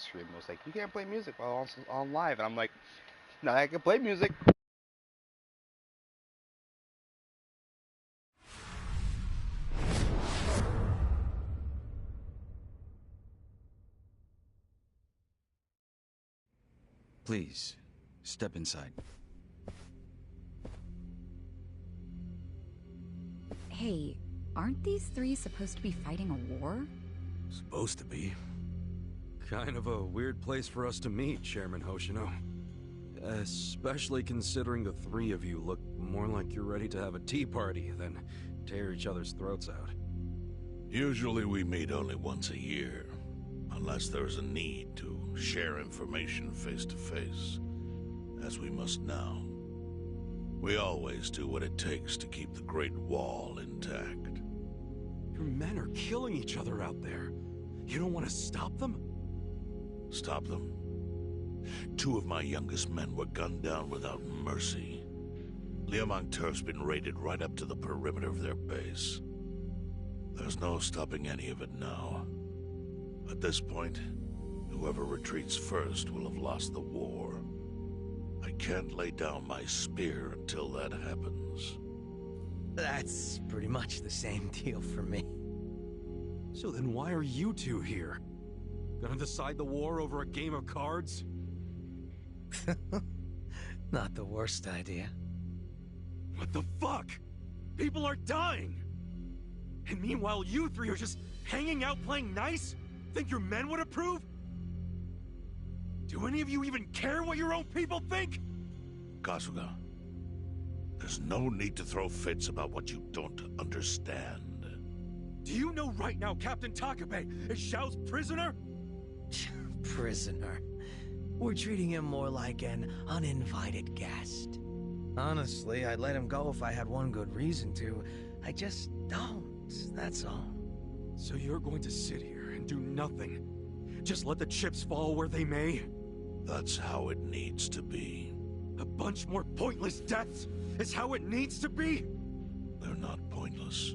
stream was like, you can't play music while on live, and I'm like, no, I can play music. Please, step inside. Hey, aren't these three supposed to be fighting a war? Supposed to be. Kind of a weird place for us to meet, Chairman Hoshino. Especially considering the three of you look more like you're ready to have a tea party than tear each other's throats out. Usually we meet only once a year, unless there is a need to share information face to face, as we must now. We always do what it takes to keep the Great Wall intact. Your men are killing each other out there. You don't want to stop them? Stop them? Two of my youngest men were gunned down without mercy. Liumang Turf's been raided right up to the perimeter of their base. There's no stopping any of it now. At this point, whoever retreats first will have lost the war. I can't lay down my spear until that happens. That's pretty much the same deal for me. So then why are you two here? Gonna decide the war over a game of cards? Not the worst idea. What the fuck? People are dying! And meanwhile you three are just hanging out playing nice? Think your men would approve? Do any of you even care what your own people think? Kasuga, there's no need to throw fits about what you don't understand. Do you know right now Captain Takabe is Xiao's prisoner? Prisoner. We're treating him more like an uninvited guest. Honestly, I'd let him go if I had one good reason to. I just don't, that's all. So you're going to sit here and do nothing? Just let the chips fall where they may? That's how it needs to be. A bunch more pointless deaths is how it needs to be? They're not pointless.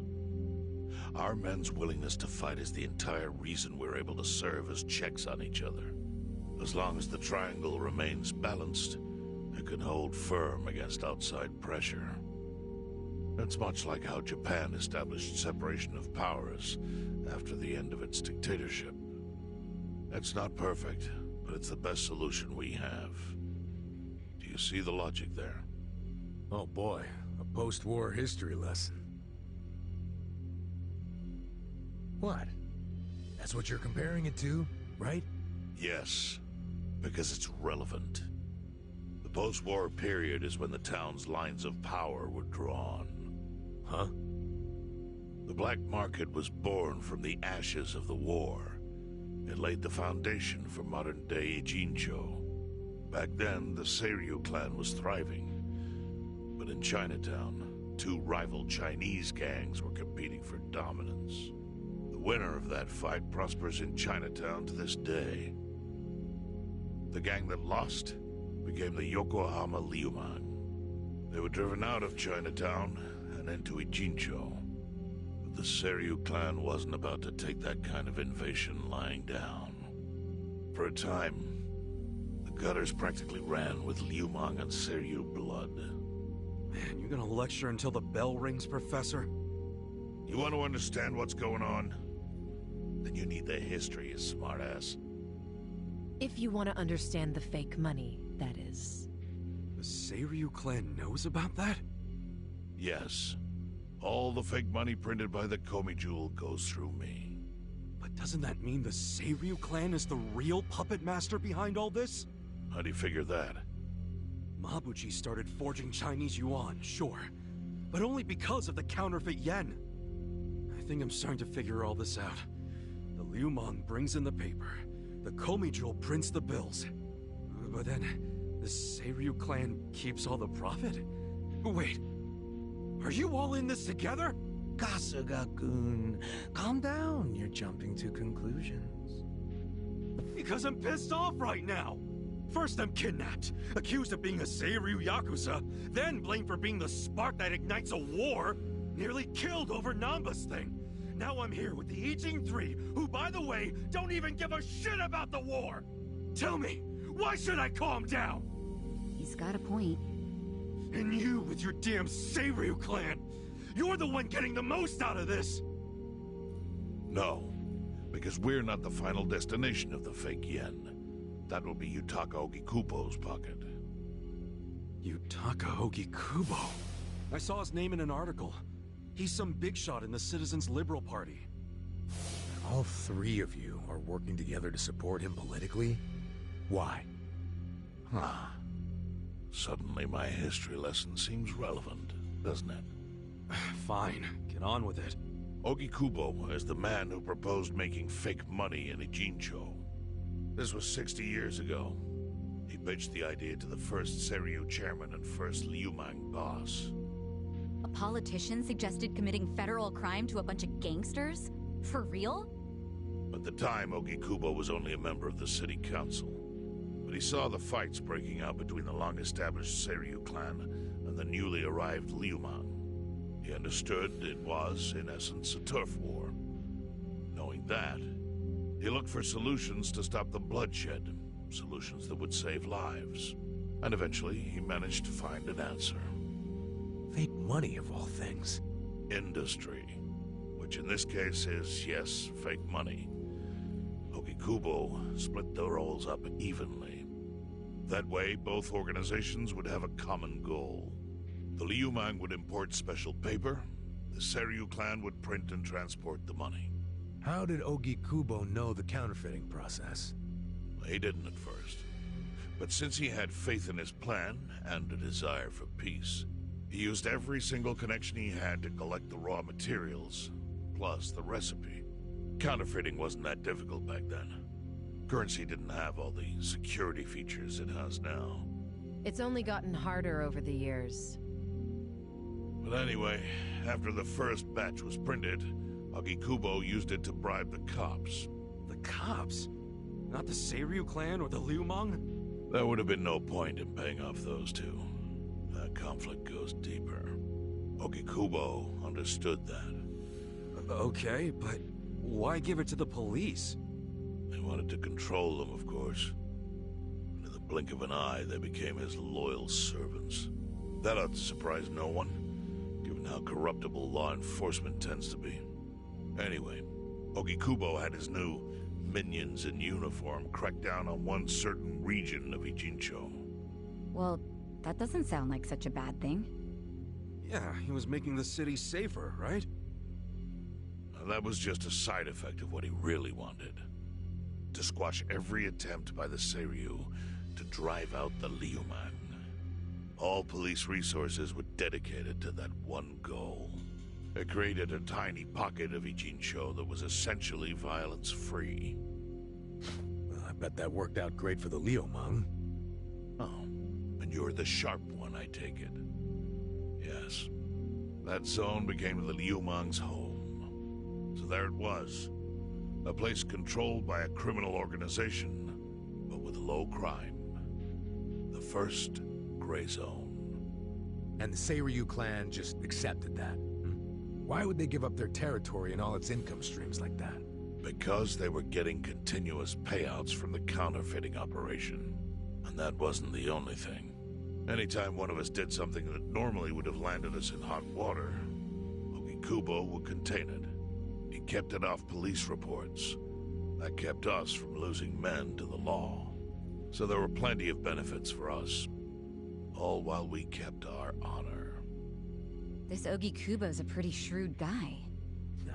Our men's willingness to fight is the entire reason we're able to serve as checks on each other. As long as the triangle remains balanced, it can hold firm against outside pressure. It's much like how Japan established separation of powers after the end of its dictatorship. It's not perfect, but it's the best solution we have. Do you see the logic there? Oh boy, a post-war history lesson. What? That's what you're comparing it to, right? Yes, because it's relevant. The post-war period is when the town's lines of power were drawn. Huh? The black market was born from the ashes of the war. It laid the foundation for modern-day Jincho. Back then, the Seiryu clan was thriving. But in Chinatown, two rival Chinese gangs were competing for dominance. The winner of that fight prospers in Chinatown to this day. The gang that lost became the Yokohama Liumang. They were driven out of Chinatown and into Ijincho. But the Seiryu clan wasn't about to take that kind of invasion lying down. For a time, the gutters practically ran with Liumang and Seiryu blood. Man, you're gonna lecture until the bell rings, Professor? You want to understand what's going on? Then you need the history, you smartass. If you want to understand the fake money, that is. The Seiryu clan knows about that? Yes. All the fake money printed by the Komi Jewel goes through me. But doesn't that mean the Seiryu clan is the real puppet master behind all this? How do you figure that? Mabuchi started forging Chinese yuan, sure. But only because of the counterfeit yen. I think I'm starting to figure all this out. The Liumang brings in the paper. The Komi Jewel prints the bills. But then, the Seiryu clan keeps all the profit? Wait, are you all in this together? Kasuga-kun, calm down. You're jumping to conclusions. Because I'm pissed off right now. First I'm kidnapped, accused of being a Seiryu Yakuza, then blamed for being the spark that ignites a war, nearly killed over Namba's thing. Now I'm here with the Yijing 3, who, by the way, don't even give a shit about the war! Tell me, why should I calm down? He's got a point. And you with your damn Seiryu clan! You're the one getting the most out of this! No, because we're not the final destination of the fake yen. That will be Yutaka Ogikubo's pocket. Yutaka Ogikubo? I saw his name in an article. He's some big shot in the Citizens Liberal Party. All three of you are working together to support him politically? Why? Huh. Suddenly my history lesson seems relevant, doesn't it? Fine, get on with it. Ogikubo is the man who proposed making fake money in Ijincho. This was 60 years ago. He pitched the idea to the first Seiryu chairman and first Liumang boss. A politician suggested committing federal crime to a bunch of gangsters? For real? At the time, Ogikubo was only a member of the city council. But he saw the fights breaking out between the long-established Seiryu clan and the newly arrived Liumang. He understood it was, in essence, a turf war. Knowing that, he looked for solutions to stop the bloodshed, solutions that would save lives. And eventually, he managed to find an answer. Fake money, of all things. Industry. Which in this case is, yes, fake money. Ogikubo split the roles up evenly. That way, both organizations would have a common goal. The Liumang would import special paper, the Seiryu clan would print and transport the money. How did Ogikubo know the counterfeiting process? He didn't at first. But since he had faith in his plan and a desire for peace, he used every single connection he had to collect the raw materials, plus the recipe. Counterfeiting wasn't that difficult back then. Currency didn't have all the security features it has now. It's only gotten harder over the years. But anyway, after the first batch was printed, Ogikubo used it to bribe the cops. The cops? Not the Seiryu clan or the Liumang? There would have been no point in paying off those two. That conflict goes deeper. Ogikubo understood that. Okay, but why give it to the police? He wanted to control them, of course. And in the blink of an eye, they became his loyal servants. That ought to surprise no one, given how corruptible law enforcement tends to be. Anyway, Ogikubo had his new minions in uniform crack down on one certain region of Ijincho. Well, that doesn't sound like such a bad thing. Yeah, he was making the city safer, right? Now, that was just a side effect of what he really wanted. To squash every attempt by the Seiryu to drive out the Liumang. All police resources were dedicated to that one goal. It created a tiny pocket of Ijincho that was essentially violence-free. Well, I bet that worked out great for the Liumang. Oh, and you're the sharp one, I take it. Yes. That zone became the Liumang's home. So there it was. A place controlled by a criminal organization, but with low crime. The first gray zone. And the Seiryu clan just accepted that. Why would they give up their territory and all its income streams like that? Because they were getting continuous payouts from the counterfeiting operation. And that wasn't the only thing. Anytime one of us did something that normally would have landed us in hot water, Ogikubo would contain it. He kept it off police reports. That kept us from losing men to the law. So there were plenty of benefits for us. All while we kept our honor. This Ogikubo's a pretty shrewd guy. Nah.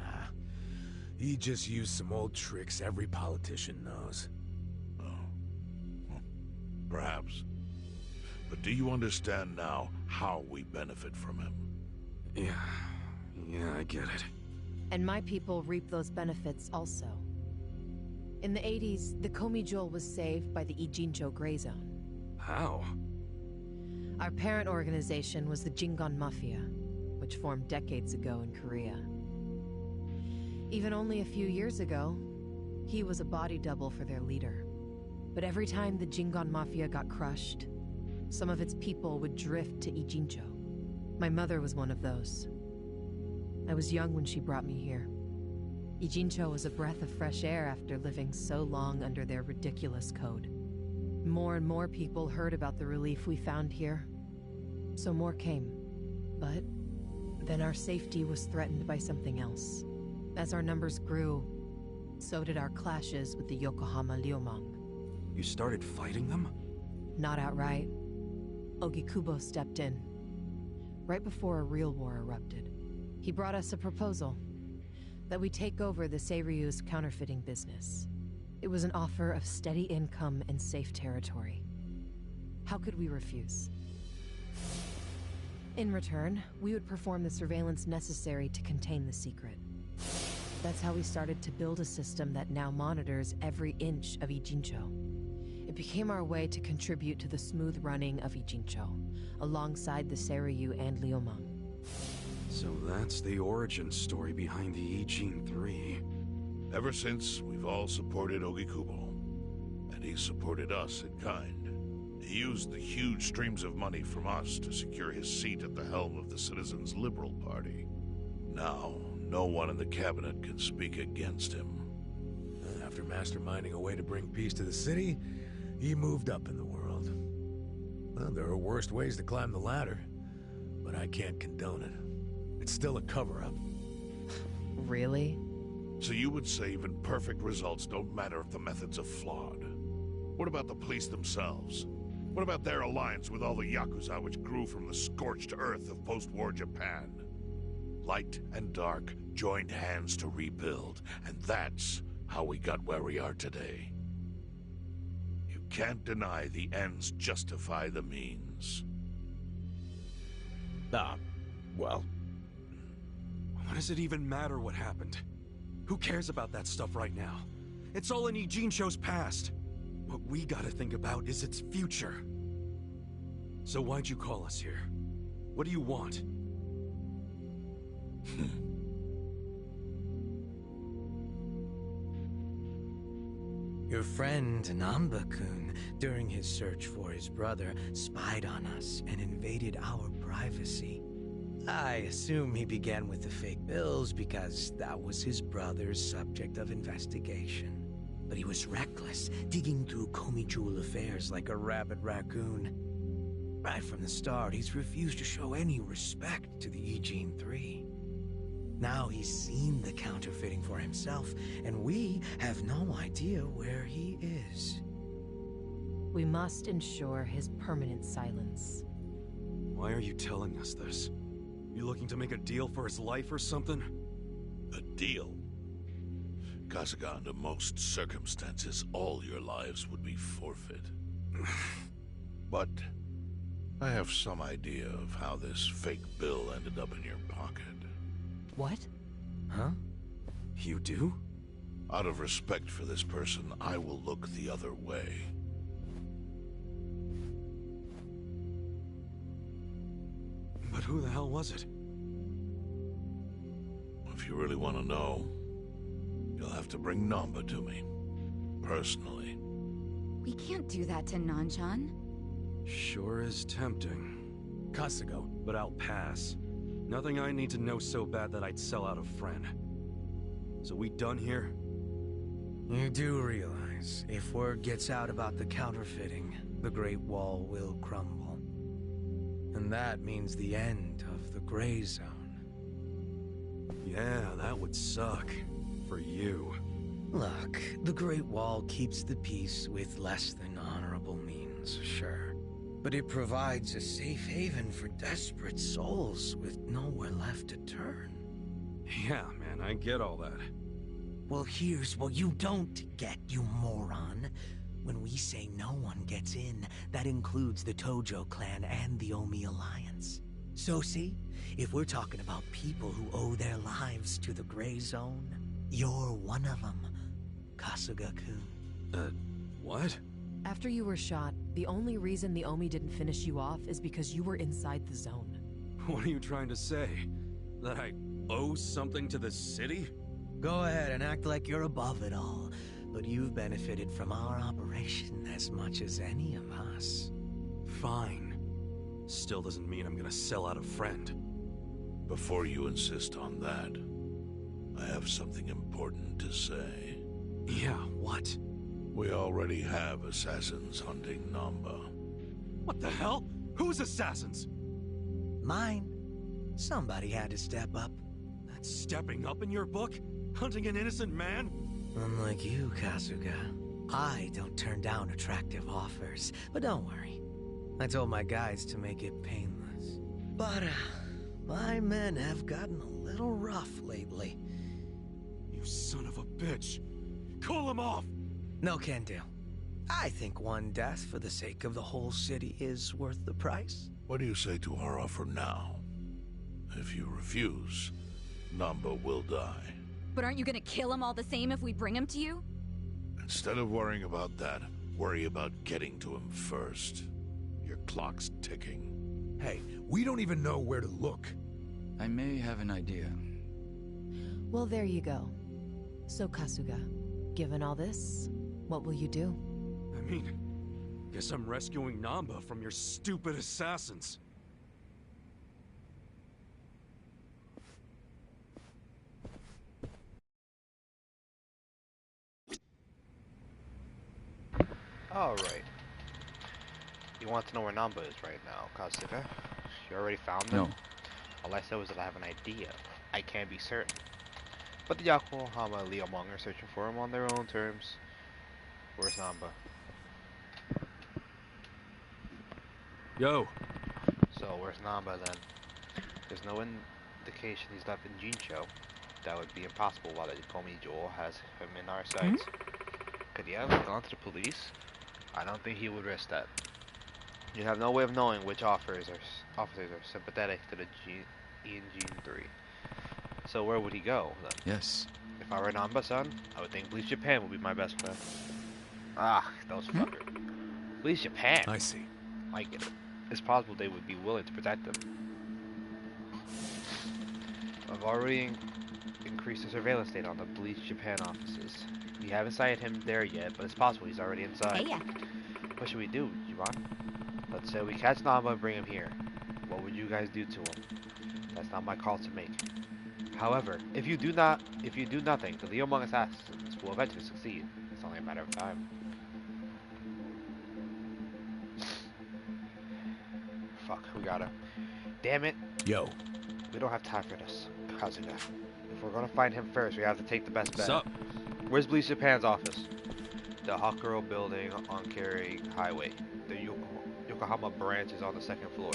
He just used some old tricks every politician knows. Oh. Perhaps. But do you understand now how we benefit from him? Yeah, I get it. And my people reap those benefits also. In the 80s, the Komi was saved by the Ijincho Gray Zone. How? Our parent organization was the Jingon Mafia, which formed decades ago in Korea. Even only a few years ago, he was a body double for their leader. But every time the Jingon Mafia got crushed, some of its people would drift to Ijincho. My mother was one of those. I was young when she brought me here. Ijincho was a breath of fresh air after living so long under their ridiculous code. More and more people heard about the relief we found here, so more came. But then our safety was threatened by something else. As our numbers grew, so did our clashes with the Yokohama Liumang. You started fighting them? Not outright. Ogikubo stepped in, right before a real war erupted. He brought us a proposal, that we take over the Seiryu's counterfeiting business. It was an offer of steady income and safe territory. How could we refuse? In return, we would perform the surveillance necessary to contain the secret. That's how we started to build a system that now monitors every inch of Ijincho. It became our way to contribute to the smooth running of Ijincho, alongside the Seiryu and Liumang. So that's the origin story behind the Ijin 3. Ever since, we've all supported Ogikubo, and he supported us in kind. He used the huge streams of money from us to secure his seat at the helm of the Citizens' Liberal Party. Now, no one in the cabinet can speak against him. After masterminding a way to bring peace to the city, he moved up in the world. Well, there are worse ways to climb the ladder, but I can't condone it. It's still a cover-up. Really? So you would say even perfect results don't matter if the methods are flawed? What about the police themselves? What about their alliance with all the Yakuza which grew from the scorched earth of post-war Japan? Light and dark joined hands to rebuild, and that's how we got where we are today. You can't deny the ends justify the means. Well, What does it even matter what happened? Who cares about that stuff right now? It's all in Ijincho's past. What we gotta think about is its future. So why'd you call us here? What do you want? Your friend Namba-kun, during his search for his brother, spied on us and invaded our privacy. I assume he began with the fake bills because that was his brother's subject of investigation. But he was reckless, digging through Komi-jewel affairs like a rabid raccoon. Right from the start, he's refused to show any respect to the Ijin 3. Now he's seen the counterfeiting for himself, and we have no idea where he is. We must ensure his permanent silence. Why are you telling us this? You looking to make a deal for his life or something? A deal? Kasuga, under most circumstances, all your lives would be forfeit. But I have some idea of how this fake bill ended up in your pocket. What? Huh? You do? Out of respect for this person, I will look the other way. But who the hell was it? If you really want to know, you'll have to bring Namba to me. Personally. We can't do that to Nanchan. Sure is tempting. Kasuga, But I'll pass. Nothing I need to know so bad that I'd sell out a friend. So we done here? You do realize, if word gets out about the counterfeiting, the Great Wall will crumble. And that means the end of the Gray Zone. Yeah, that would suck. For you. Look, the Great Wall keeps the peace with less than honorable means, sure. But it provides a safe haven for desperate souls with nowhere left to turn. Yeah, man, I get all that. Well, here's what you don't get, you moron. When we say no one gets in, that includes the Tojo clan and the Omi Alliance. So see, if we're talking about people who owe their lives to the Gray Zone, you're one of them, Kasuga-kun. What? After you were shot, the only reason the Omi didn't finish you off is because you were inside the zone. What are you trying to say? That I owe something to the city? Go ahead and act like you're above it all, but you've benefited from our operation as much as any of us. Fine. Still doesn't mean I'm gonna sell out a friend. Before you insist on that, I have something important to say. Yeah, what? We already have assassins hunting Namba. What the hell? Whose assassins? Mine. Somebody had to step up. That's stepping up in your book? Hunting an innocent man? Unlike you, Kasuga, I don't turn down attractive offers. But don't worry. I told my guys to make it painless. But, my men have gotten a little rough lately. You son of a bitch! Call him off! No can do. I think one death for the sake of the whole city is worth the price. What do you say to our offer now? If you refuse, Namba will die. But aren't you gonna kill him all the same if we bring him to you? Instead of worrying about that, worry about getting to him first. Your clock's ticking. Hey, we don't even know where to look. I may have an idea. Well, there you go. So, Kasuga, given all this, what will you do? I mean, guess I'm rescuing Namba from your stupid assassins. Alright. You want to know where Namba is right now, Kasuga? You already found them? No. All I said was that I have an idea. I can't be certain. But the Yokohama Leomong are searching for him on their own terms. Where's Namba? Yo. So, where's Namba then? There's no indication he's left in Jincho. That would be impossible while the Komi Joel has him in our sights. Could he have gone to the police? I don't think he would risk that. You have no way of knowing which officers are sympathetic to the Gene 3. So where would he go then? Yes. If I were Namba-san, I would think Police Japan would be my best bet. Ah, those fuckers. Police Japan? I see. I get it. It's possible they would be willing to protect them. I've already increased the surveillance data on the Police Japan offices. We haven't sighted him there yet, but it's possible he's already inside. Hey, What should we do, Juan? Let's say we catch Namba and bring him here. What would you guys do to him? That's not my call to make. However, if you do nothing, the Leomong assassins will eventually succeed. It's only a matter of time. Fuck, we gotta. Damn it. Yo. We don't have time for this, Kazuga. If we're gonna find him first, we have to take the best bet. Sup? Where's Police Japan's office? The Hakuro building on Kerry Highway. The Yokohama branch is on the 2nd floor.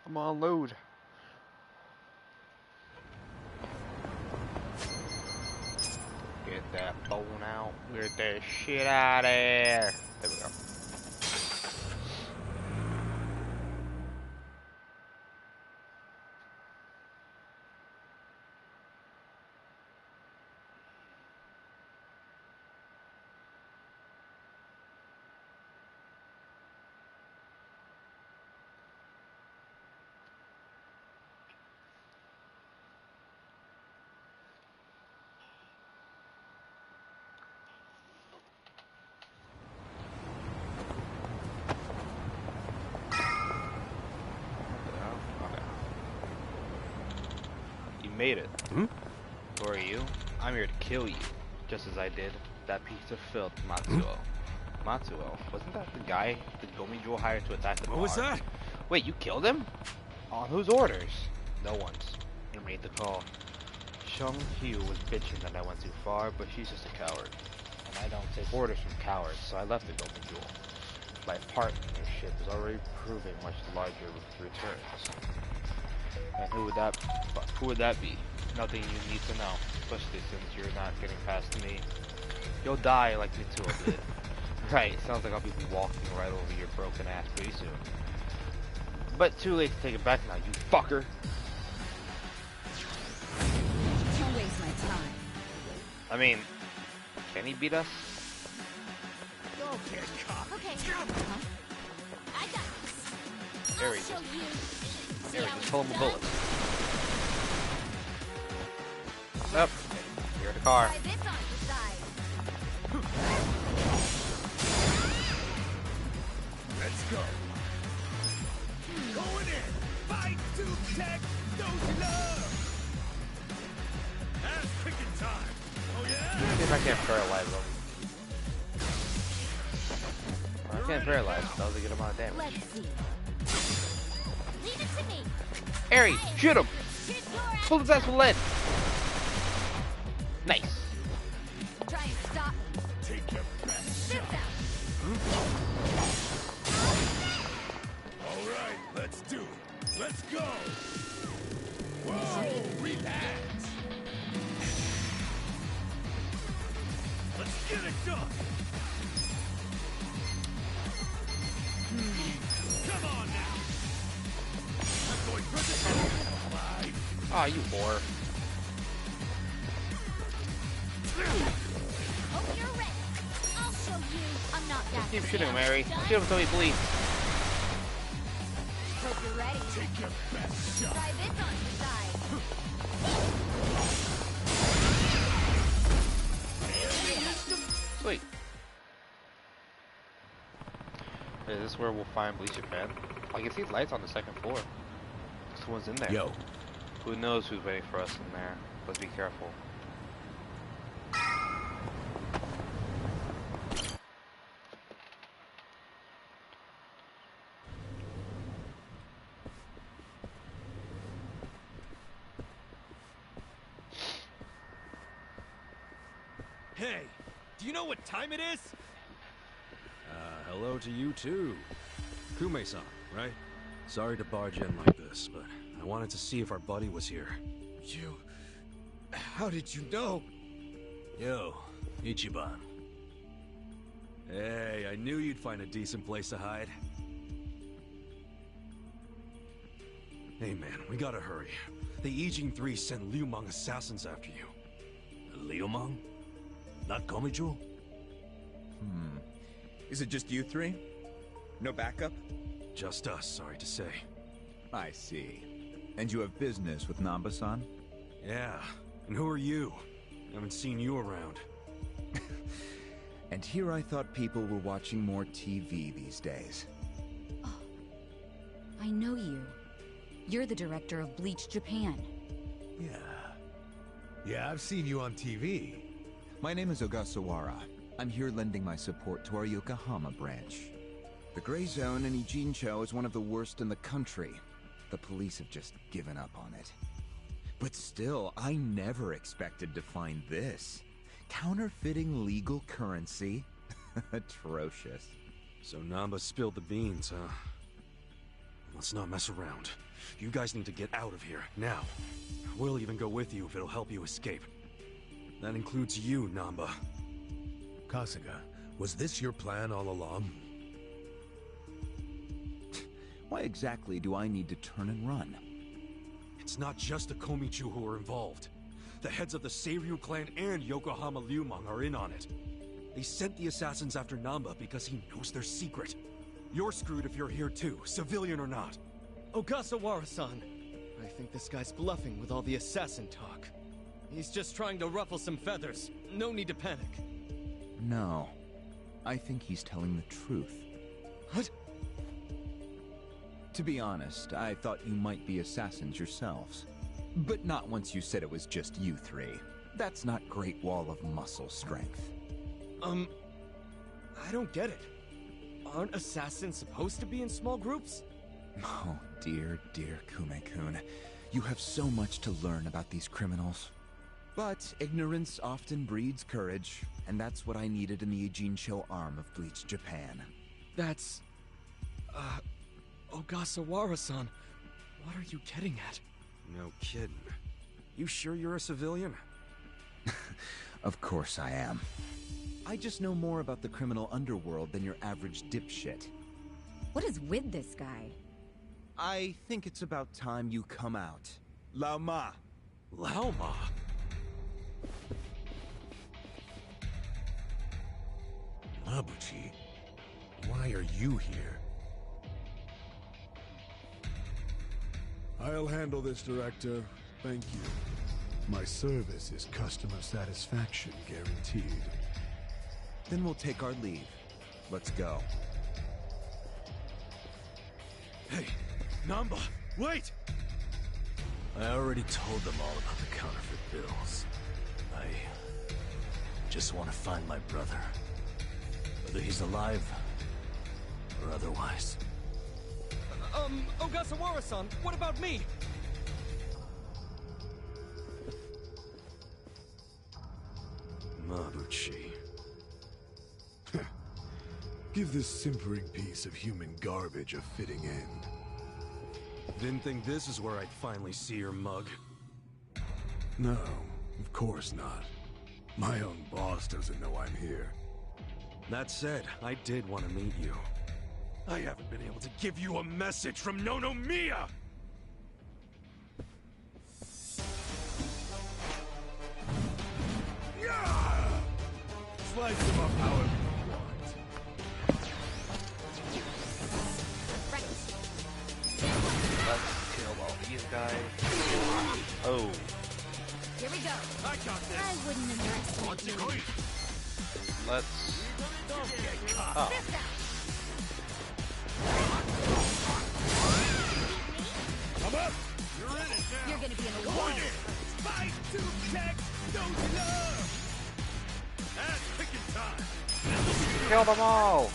I'm on load. Get that bone out. Get that shit out of there. There we go. Made it. Hmm? Who are you? I'm here to kill you, just as I did that piece of filth, Matsuo. Matsuo? Wasn't that the guy the Gomi-Jewel hired to attack the bar? What was that? Wait, you killed him? On whose orders? No one's. You made the call. Chung Hyu was bitching that I went too far, but she's just a coward. And I don't take orders from cowards, so I left the Gomi-Jewel. My partnership is already proving much larger returns. And who would that be? Nothing you need to know, especially since you're not getting past me. You'll die like Mitsuo did. Right, sounds like I'll be walking right over your broken ass pretty soon. But too late to take it back now, you fucker. Don't waste my time. I mean, can he beat us? Okay. Huh? I got this. There he is. There he just pull him a bullet. Up. You're in the car. Try this on the side. Let's go. Going in. Fight to protect those you love. Ass kicking time. Oh yeah. See if I can't paralyze him. I can't paralyze him. That was a good amount of damage. Let's see. Leave it to me. Harry, shoot him! Here's your ass. Pull his ass with lead. Nice. Try and stop me. Take your best Sit shot. down. All right, let's do it. Let's go. Whoa, relax. Let's get it done. Come on now. I'm going for the fight. Aw, you whore. Hope you're ready. I'll show you. I'm not that. Keep shooting him, Harry. Shoot him until he bleeds. Hope you're ready. Take your best shot. Try this on the side. Sweet. Is this where we'll find Bleach Japan? I can see lights on the second floor. Someone's in there. Yo. Who knows who's waiting for us in there? Let's be careful. Hey, do you know what time it is? Hello to you too. Kume-san, right? Sorry to barge in like this, but I wanted to see if our buddy was here. You... How did you know? Yo, Ichiban. Hey, I knew you'd find a decent place to hide. Hey man, we gotta hurry. The Ijin 3 sent Liu Mang assassins after you. Liu Mang? Not Komijo? Is it just you three? No backup? Just us, sorry to say. I see. And you have business with Namba-san? Yeah, and who are you? Haven't seen you around. And here I thought people were watching more TV these days. I know you. You're the director of Bleach Japan. Yeah. Yeah, I've seen you on TV. My name is Ogasawara. I'm here lending my support to our Yokohama branch. The Gray Zone in Ijincho is one of the worst in the country. The police have just given up on it. But still, I never expected to find this. Counterfeiting legal currency? Atrocious. So Namba spilled the beans, huh? Let's not mess around. You guys need to get out of here, now. We'll even go with you if it'll help you escape. That includes you, Namba. Kasuga, was this your plan all along? Why exactly do I need to turn and run? It's not just the Komichu who are involved. The heads of the Seiryu clan and Yokohama Liu Mang are in on it. They sent the assassins after Namba because he knows their secret. You're screwed if you're here too, civilian or not. Ogasawara-san. I think this guy's bluffing with all the assassin talk. He's just trying to ruffle some feathers. No need to panic. No. I think he's telling the truth. What? To be honest, I thought you might be assassins yourselves. But not once you said it was just you three. That's not Great Wall of muscle strength. I don't get it. Aren't assassins supposed to be in small groups? Oh, dear, dear Kume-kun. You have so much to learn about these criminals. But ignorance often breeds courage, and that's what I needed in the Ijincho arm of Bleach Japan. That's... Ogasawara-san. What are you getting at? No kidding. You sure you're a civilian? Of course I am. I just know more about the criminal underworld than your average dipshit. What is with this guy? I think it's about time you come out. Lao Ma. Lao Ma? Mabuchi, why are you here? I'll handle this, Director. Thank you. My service is customer satisfaction guaranteed. Then we'll take our leave. Let's go. Hey, Namba, wait! I already told them all about the counterfeit bills. I just want to find my brother. Whether he's alive or otherwise. Ogasawara-san, what about me? Mabuchi. Give this simpering piece of human garbage a fitting end. Didn't think this is where I'd finally see your mug. No, of course not. My own boss doesn't know I'm here. That said, I did want to meet you. I haven't been able to give you a message from Nonomiya! Yeah! Slice them up however you want. Let's kill all these guys. Oh. Here we go. I got this. I wouldn't underestimate you. Let's. Oh. Come up! You're in it now! You're gonna be in a war. Fight to protect those love! That's picking time! Kill them all!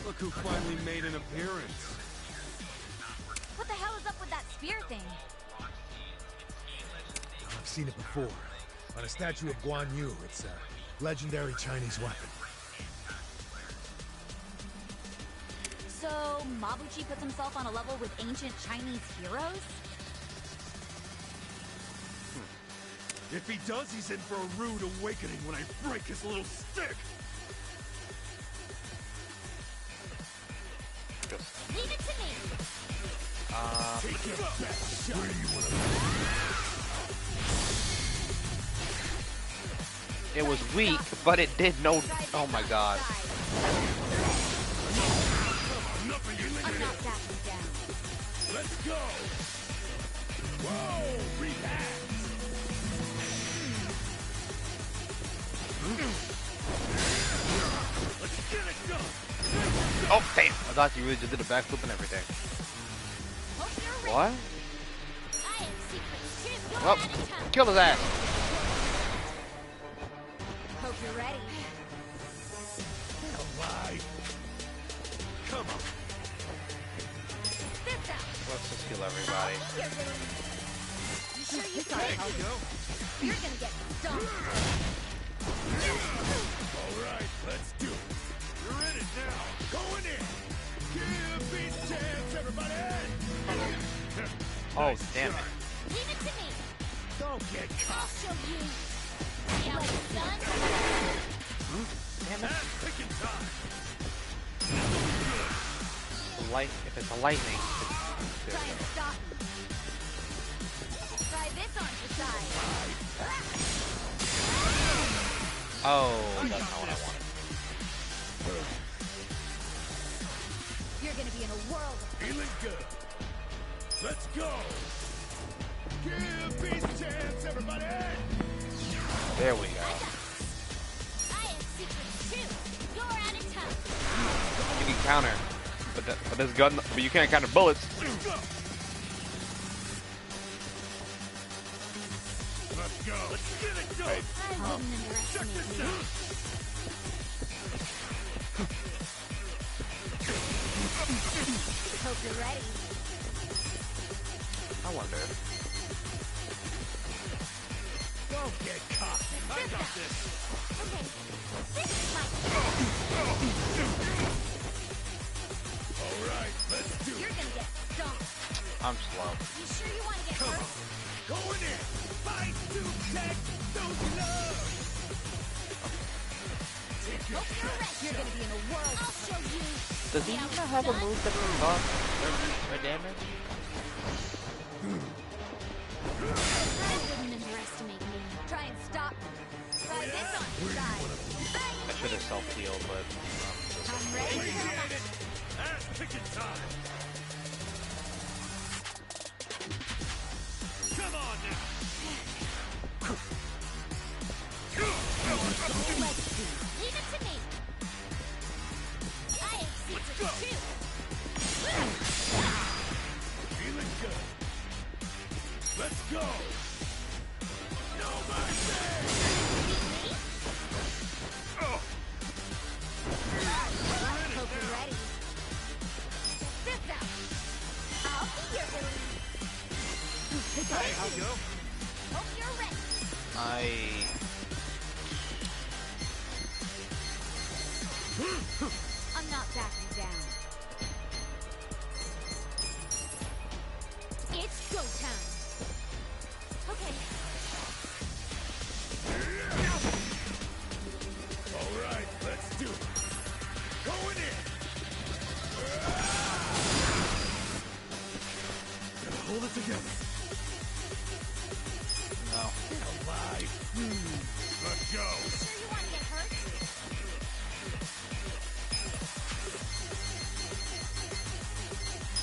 Look who finally made an appearance. What the hell is up with that spear thing? I've seen it before. On a statue of Guan Yu, it's a legendary Chinese weapon. So, Mabuchi puts himself on a level with ancient Chinese heroes? If he does, he's in for a rude awakening when I break his little stick! Leave it to me! Take your best shot! Where do you want to It was weak, but it did no. Oh my god. I'm not backing down. Let's go! Whoa! Relax! Let's get it done! Oh damn! I thought you really just did a backflip and everything. What? Well, kill his ass. Hope you're ready. Alright! Come on! This out. Let's just kill everybody. You sure you got it? You're gonna get dumped. Alright, let's do it! You're in it now! Going in! Give peace a chance, everybody! Oh damn it! Leave it to me. Don't get I'll caught! show you. Yeah, son. Damn it! That's picking time! Light. If it's a lightning. Try and stop me. Try this on the side. Oh, that's not what I wanted. You're gonna be in a world of Feeling good! Let's go! Give peace a chance, everybody! There we go. I have secrets too. You're out of time. You can counter, but this gun, but you can't counter bullets. Let's go! Let's go! Let's get it done! I wouldn't underestimate you. Hope you're ready. I wonder. Don't get cocky. I got this. Okay. This is my... All right, let's do it. You're gonna get stomped. I'm slow. You sure you want to get Come hurt? on. Going in. Fight to tech. Don't love. Take your Hope you're ready. You're gonna be in a whirl. I'll show you. Does he even have a move that can buff or damage? I wouldn't underestimate me. Try and stop me. Try this on your side. I should have self-healed, but... I'm ready. Appreciate it. Ass kicking time. Come on now. Let's see. Leave it to me. I have secrets too. Feeling good. Let's go. No mercy. Oh. Hope you're ready. This out. I'll be your relief. Hey, I'll go. Hope you're ready. I'm not backing down. It's go time. Okay. All right, let's do it. Going in. Gotta hold it together. No. Alive. Let's go. Sure you want to get hurt?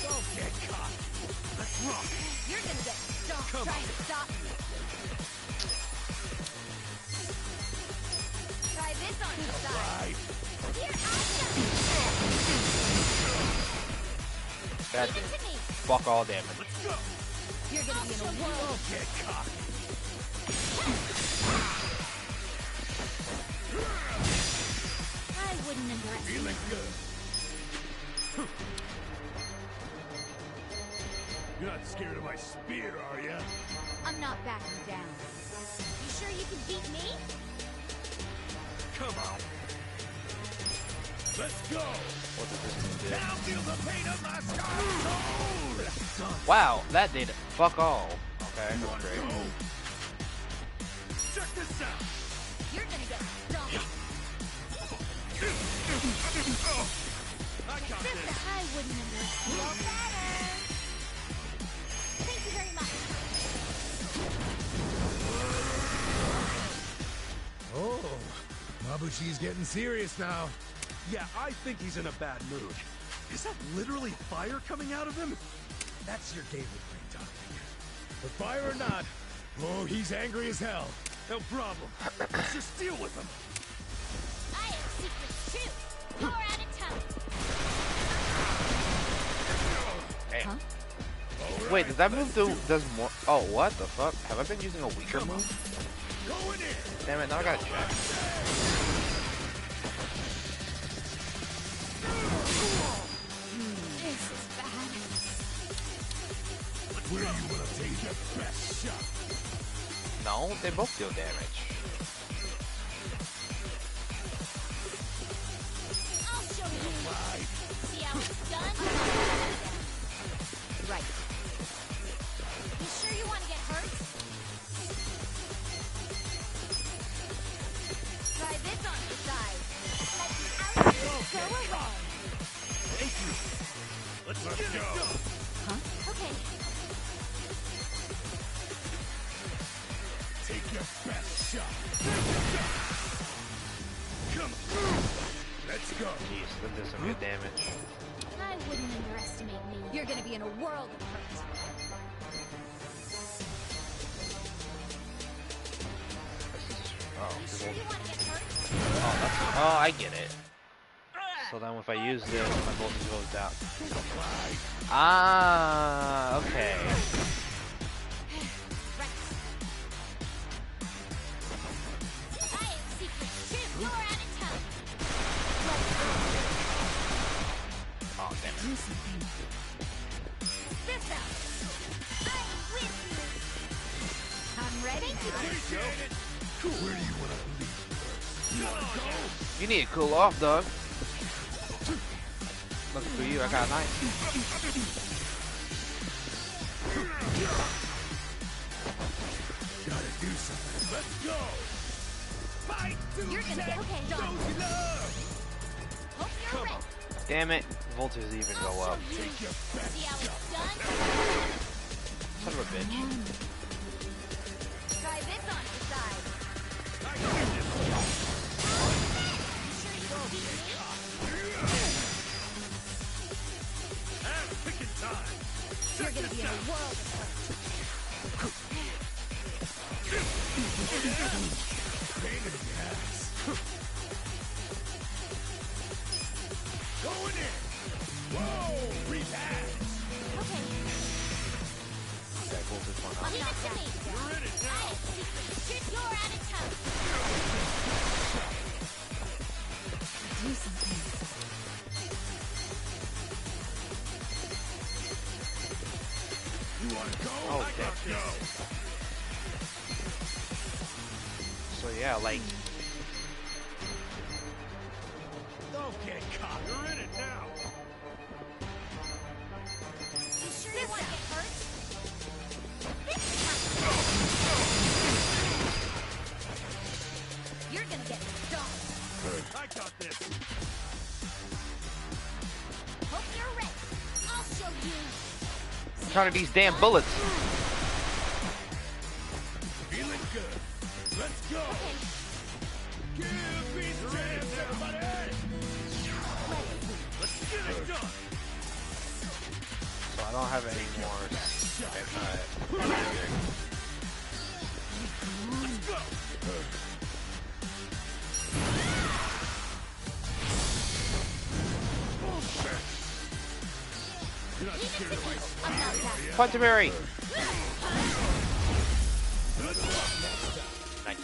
Don't get caught. Let's rock. You're gonna get stomped Come trying on. to stop me. Try this on your side. Alive. Here I That come. Leave did it to me. fuck all damage. Let's go. You're gonna be in a whirl. Don't get caught. I wouldn't underestimate. Feeling good. You're not scared of my spear, are ya? I'm not backing down. You sure you can beat me? Come on. Let's go. What did this do? Now feel the pain of my scarred soul. Wow, that did fuck all. Okay, that's great. Go. Check this out. You're gonna get stomped. I got this. I wouldn't underestimate. Feel better. Thank you very much. Oh, Mabushi's getting serious now. Yeah, I think he's in a bad mood. Is that literally fire coming out of him? That's your David brain talking. But fire or not, oh, he's angry as hell. No problem. Let's just deal with him. I have secrets too. You're out of time. Hey. Huh? Wait, does that move does more? Oh, what the fuck? Have I been using a weaker move? Going in. Damn it! Now I gotta check. This is bad. Where you wanna take your best shot? No, they both deal damage. I'll show you. See how it's done? Right. You sure you want to get hurt? Try this on your side. Let the outfit go away. Thank you. Let's go. Huh? Okay. Take your best shot. Come on. Let's go. Jeez, that did some good damage. I wouldn't underestimate me. You're gonna be in a world of hurt. Oh, You this sure is- you want to get hurt? oh, that's, oh, I get it. So then if I use this, my voltage goes down. Ah, okay. Right. I have secrets too. You're out of time. Oh, damn it. Do something. This out. I have I'm ready. Appreciate it. Where do you want to lead first? You wanna go? You need to cool off, dog. Looking for you, I got a knife. Gotta do something. Let's go. Fight to You're gonna get protect done. those you love. Hope you're ready. Damn it, voltages even go up. Take your best See how shot. it's done? Son of a bitch. Try this on the side. I got this. You sure you can beat me? Ass picking time. You're gonna be in a world of hurt. Pain in the ass. Going in. Whoa, repass. Okay, Okay, voltage went up. leave it to me. You're in it now. You're out of town. Do something. You wanna go? Oh, I damn. got go. So yeah, like, Don't get caught. You're in it now. You sure you want to get hurt? You're gonna get stoned. I got this. Hope you're ready. I'll show you. I'm trying to these damn bullets. Feeling good. Let's go. Give me the chance, everybody. Let's get it done. So I don't have any more. Let's go. Bullshit. You're not scared of my speed. Quantumary! Nice.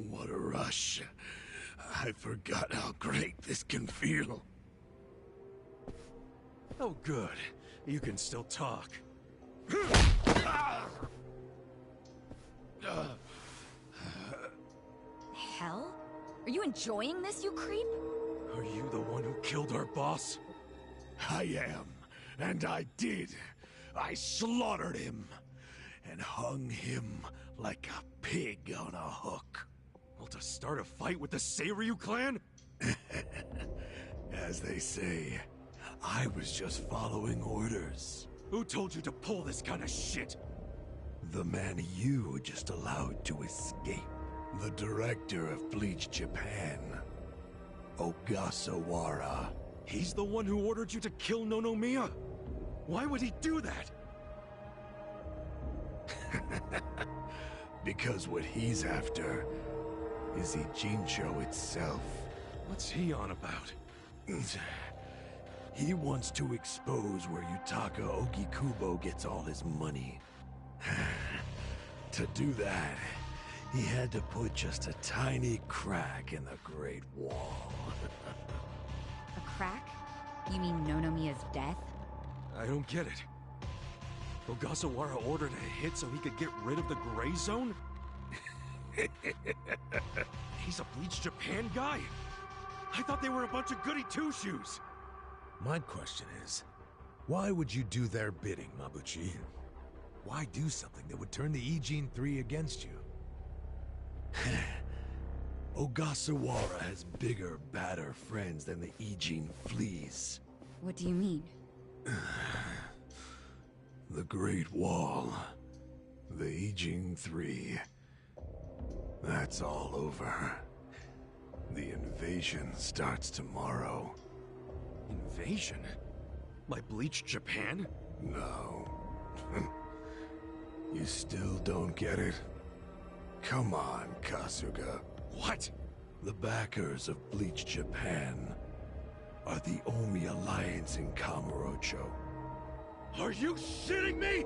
What a rush. I forgot how great this can feel. Oh, good. You can still talk. Hell? Are you enjoying this, you creep? Are you the one who killed our boss? I am, and I did. I slaughtered him and hung him like a pig on a hook. Well, to start a fight with the Seiryu clan? As they say, I was just following orders. Who told you to pull this kind of shit? The man you just allowed to escape. The director of Bleach Japan, Ogasawara. He's the one who ordered you to kill Nonomiya? Why would he do that? Because what he's after is Ijincho itself. What's he on about? He wants to expose where Yutaka Ogikubo gets all his money. To do that, he had to put just a tiny crack in the Great Wall. A crack? You mean Nonomiya's death? I don't get it. Ogasawara ordered a hit so he could get rid of the Gray Zone? He's a Bleach Japan guy? I thought they were a bunch of goody two-shoes. My question is, why would you do their bidding, Mabuchi? Why do something that would turn the Ijin 3 against you? Ogasawara has bigger, badder friends than the Ijin fleas. What do you mean? The Great Wall. The Ijin 3. That's all over. The invasion starts tomorrow. Invasion? By Bleach Japan? No. You still don't get it? Come on, Kasuga. What? The backers of Bleach Japan are the Omi Alliance in Kamurocho. Are you shitting me?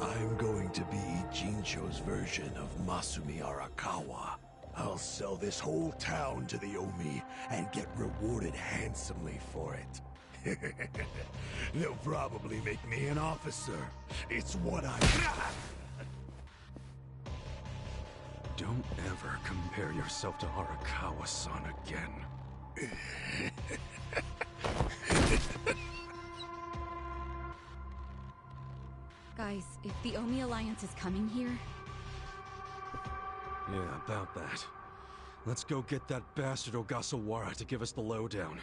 I'm going to be Jincho's version of Masumi Arakawa. I'll sell this whole town to the Omi and get rewarded handsomely for it. They'll probably make me an officer. It's what I... Don't ever compare yourself to Arakawa-san again. Guys, if the Omi Alliance is coming here... Yeah, about that. Let's go get that bastard Ogasawara to give us the lowdown.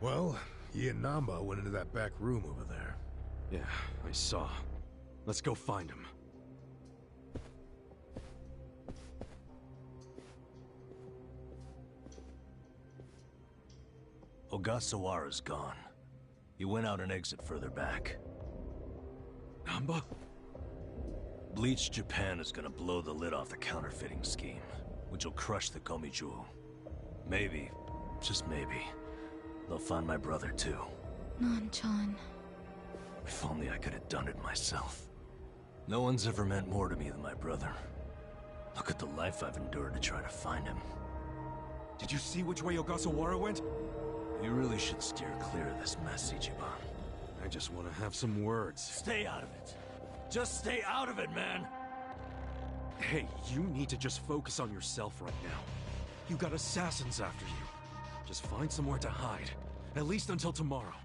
Well, he and Namba went into that back room over there. Yeah, I saw. Let's go find him. Ogasawara's gone. He went out an exit further back. Namba? Bleach Japan is gonna blow the lid off the counterfeiting scheme, which will crush the Komiju. Maybe, just maybe, they'll find my brother too. Nan-chan... If only I could have done it myself. No one's ever meant more to me than my brother. Look at the life I've endured to try to find him. Did you see which way Ogasawara went? You really should steer clear of this mess, Ichiban. I just want to have some words. Stay out of it. Just stay out of it, man! Hey, you need to just focus on yourself right now. You got assassins after you. Just find somewhere to hide. At least until tomorrow.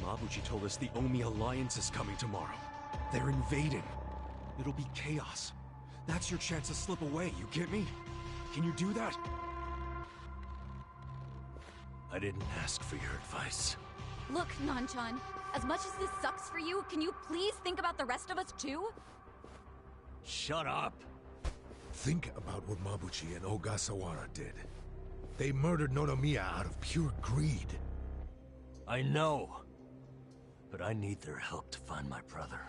Mabuchi told us the Omi Alliance is coming tomorrow. They're invading. It'll be chaos. That's your chance to slip away, you get me? Can you do that? I didn't ask for your advice. Look, Nan-chan, as much as this sucks for you, can you please think about the rest of us too? Shut up! Think about what Mabuchi and Ogasawara did. They murdered Nonomiya out of pure greed. I know. But I need their help to find my brother.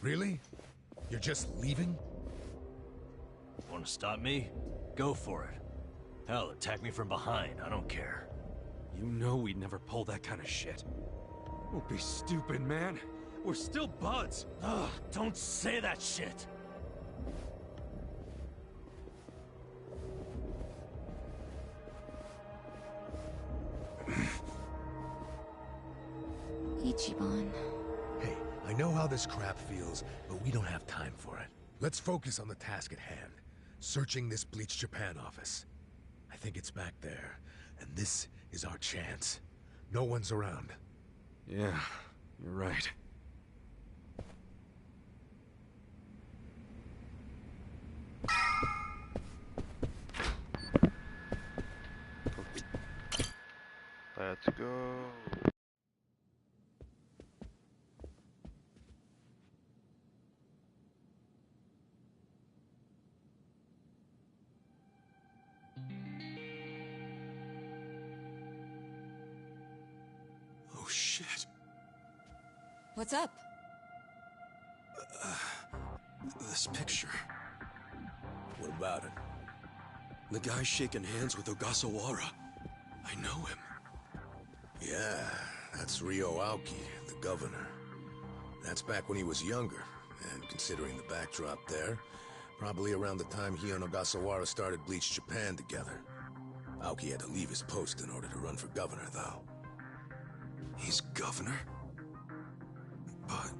Really? You're just leaving? Want to stop me? Go for it. Hell, attack me from behind, I don't care. You know we'd never pull that kind of shit. Don't be stupid, man. We're still buds. Ugh, don't say that shit! Ichiban... Hey, I know how this crap feels, but we don't have time for it. Let's focus on the task at hand. Searching this Bleach Japan office. I think it's back there, and this is our chance. No one's around. Yeah, you're right. Let's go. Oh shit. What's up? This picture. What about it? The guy shaking hands with Ogasawara. I know him. Yeah, that's Ryo Aoki, the governor. That's back when he was younger, and considering the backdrop there, probably around the time he and Ogasawara started Bleach Japan together. Aoki had to leave his post in order to run for governor, though. He's governor? But...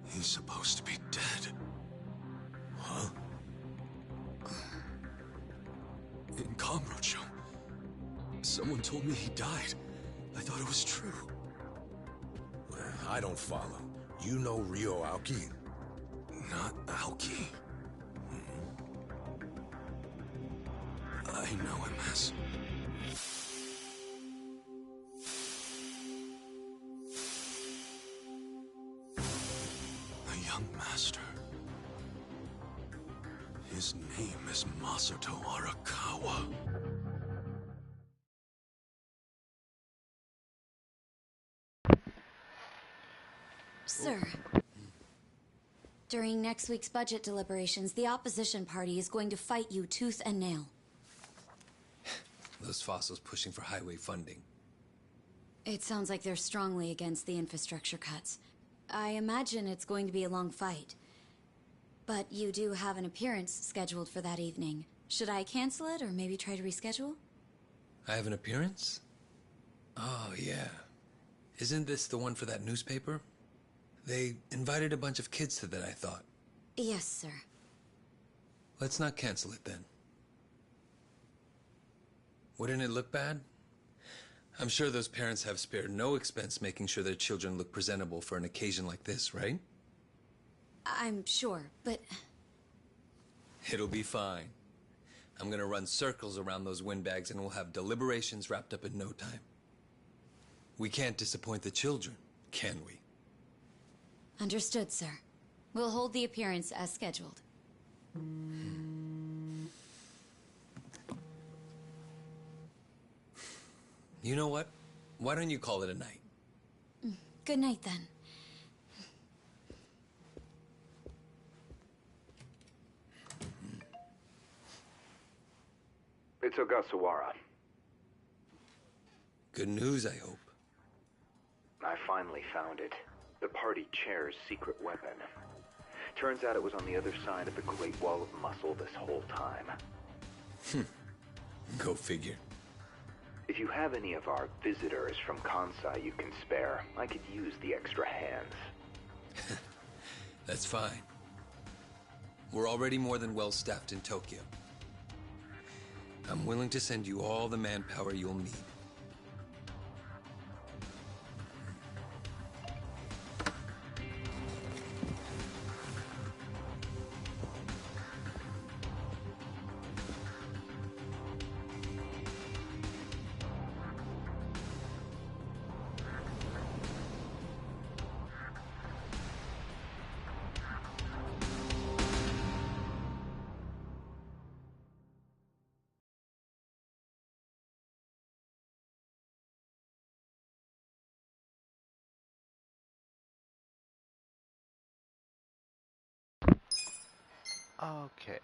he's supposed to be dead. Huh? In Kamurocho. Someone told me he died. I thought it was true. Well, I don't follow. You know Ryo Aoki? Not Aoki. I know him as... a young master. His name is Masato Arakawa. Sir. During next week's budget deliberations, the opposition party is going to fight you tooth and nail. Those fossils pushing for highway funding. It sounds like they're strongly against the infrastructure cuts. I imagine it's going to be a long fight. But you do have an appearance scheduled for that evening. Should I cancel it or maybe try to reschedule? I have an appearance? Oh, yeah. Isn't this the one for that newspaper? They invited a bunch of kids to that, I thought. Yes, sir. Let's not cancel it then. Wouldn't it look bad? I'm sure those parents have spared no expense making sure their children look presentable for an occasion like this, right? I'm sure, but... It'll be fine. I'm gonna run circles around those windbags and we'll have deliberations wrapped up in no time. We can't disappoint the children, can we? Understood, sir. We'll hold the appearance as scheduled. You know what? Why don't you call it a night? Good night, then. It's Ogasawara. Good news, I hope. I finally found it. The party chair's secret weapon. Turns out it was on the other side of the Great Wall of Muscle this whole time. Go figure. If you have any of our visitors from Kansai you can spare, I could use the extra hands. That's fine. We're already more than well-staffed in Tokyo. I'm willing to send you all the manpower you'll need. Okay.